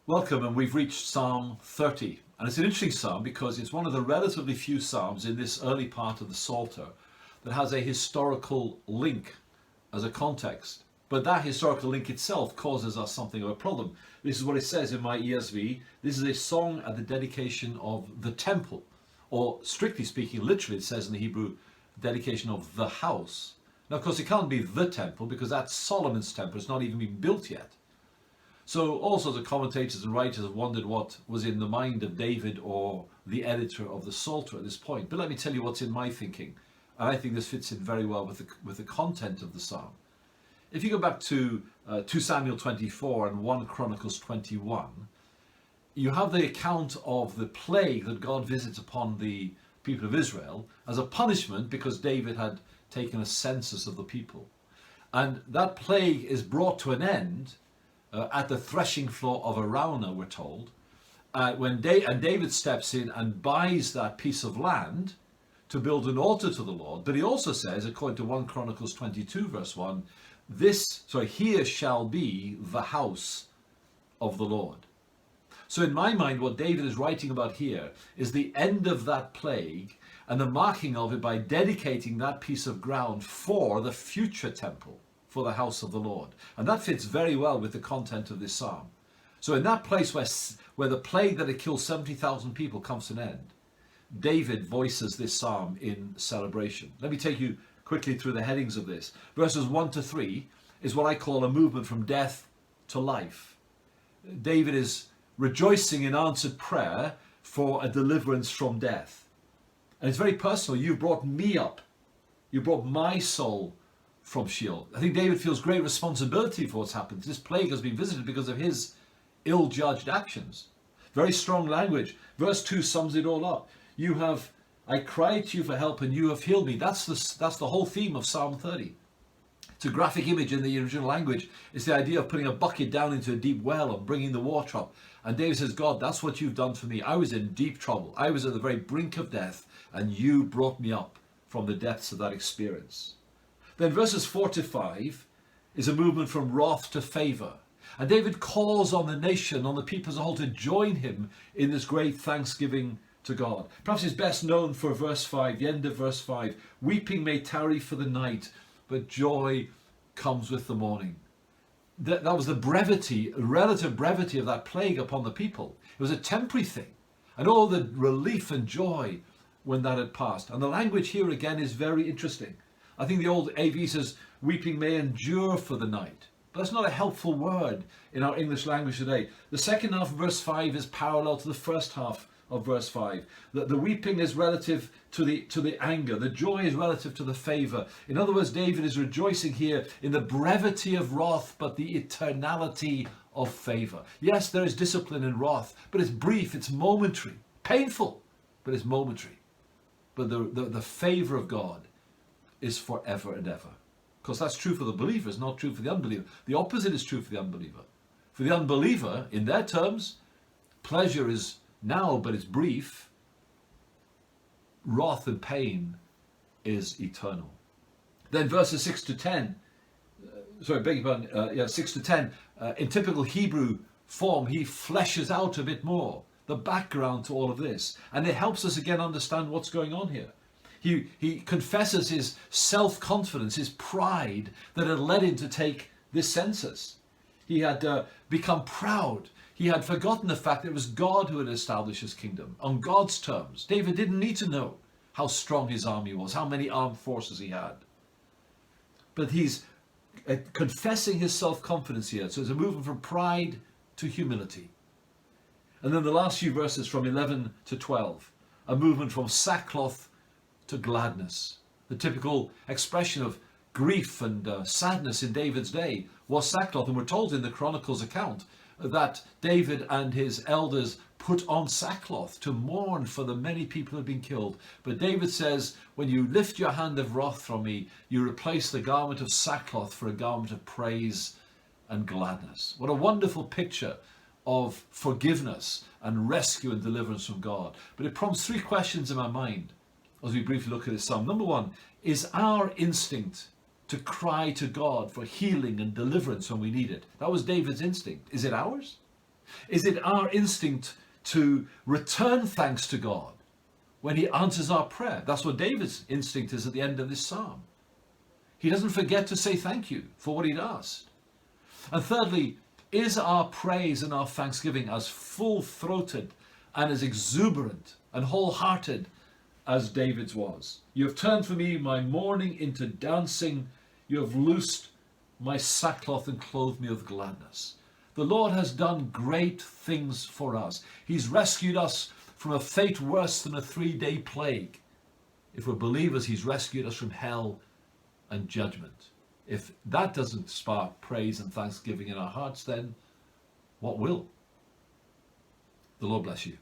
Welcome, and we've reached Psalm 30. And it's an interesting psalm because it's one of the relatively few psalms in this early part of the Psalter that has a historical link as a context. But that historical link itself causes us something of a problem. This is what it says in my ESV. This is a song at the dedication of the temple, or strictly speaking, literally it says in the Hebrew, dedication of the house. Now, of course, it can't be the temple because that's Solomon's temple. It's not even been built yet. So all sorts of commentators and writers have wondered what was in the mind of David or the editor of the Psalter at this point. But let me tell you what's in my thinking. And I think this fits in very well with the content of the psalm. If you go back to 2 Samuel 24 and 1 Chronicles 21, you have the account of the plague that God visits upon the people of Israel as a punishment because David had taken a census of the people. And that plague is brought to an end at the threshing floor of Araunah, we're told, and David steps in and buys that piece of land to build an altar to the Lord. But he also says, according to 1 Chronicles 22 verse 1, here shall be the house of the Lord. So in my mind, what David is writing about here is the end of that plague and the marking of it by dedicating that piece of ground for the future temple, for the house of the Lord. And that fits very well with the content of this psalm. So in that place where the plague that had killed 70,000 people comes to an end, David voices this psalm in celebration. Let me take you quickly through the headings of this. Verses 1 to 3 is what I call a movement from death to life. David is rejoicing in answered prayer for a deliverance from death. And it's very personal. You brought me up. You brought my soul from Sheol. I think David feels great responsibility for what's happened. This plague has been visited because of his ill-judged actions. Very strong language. Verse 2 sums it all up. I cried to you for help and you have healed me. That's the whole theme of Psalm 30. It's a graphic image in the original language. It's the idea of putting a bucket down into a deep well and bringing the water up. And David says, God, that's what you've done for me. I was in deep trouble. I was at the very brink of death and you brought me up from the depths of that experience. Then verses 4 to 5 is a movement from wrath to favour. And David calls on the nation, on the people as a whole, to join him in this great thanksgiving to God. Perhaps he's best known for verse 5, the end of verse 5. Weeping may tarry for the night, but joy comes with the morning. That was the relative brevity of that plague upon the people. It was a temporary thing. And all the relief and joy when that had passed. And the language here again is very interesting. I think the old AV says, weeping may endure for the night. But that's not a helpful word in our English language today. The second half of verse 5 is parallel to the first half of verse 5. The weeping is relative to the anger. The joy is relative to the favour. In other words, David is rejoicing here in the brevity of wrath, but the eternality of favour. Yes, there is discipline in wrath, but it's brief, it's momentary. Painful, but it's momentary. But the favour of God is forever and ever. Of course, that's true for the believer, it's not true for the unbeliever. The opposite is true for the unbeliever. For the unbeliever, in their terms, pleasure is now, but it's brief. Wrath and pain is eternal. Then verses 6 to 10, 6 to 10, in typical Hebrew form, he fleshes out a bit more the background to all of this. And it helps us again understand what's going on here. He confesses his self-confidence, his pride that had led him to take this census. He had become proud. He had forgotten the fact that it was God who had established his kingdom on God's terms. David didn't need to know how strong his army was, how many armed forces he had. But he's confessing his self-confidence here. So it's a movement from pride to humility. And then the last few verses from 11 to 12, a movement from sackcloth to gladness. The typical expression of grief and sadness in David's day was sackcloth. And we're told in the Chronicles account that David and his elders put on sackcloth to mourn for the many people who had been killed. But David says, when you lift your hand of wrath from me, you replace the garment of sackcloth for a garment of praise and gladness. What a wonderful picture of forgiveness and rescue and deliverance from God. But it prompts three questions in my mind as we briefly look at this psalm. Number one, is our instinct to cry to God for healing and deliverance when we need it? That was David's instinct. Is it ours? Is it our instinct to return thanks to God when he answers our prayer? That's what David's instinct is at the end of this psalm. He doesn't forget to say thank you for what he'd asked. And thirdly, is our praise and our thanksgiving as full-throated and as exuberant and wholehearted as David's was? You have turned for me my mourning into dancing. You have loosed my sackcloth and clothed me with gladness. The Lord has done great things for us. He's rescued us from a fate worse than a 3-day plague. If we're believers, he's rescued us from hell and judgment. If that doesn't spark praise and thanksgiving in our hearts, then what will? The Lord bless you.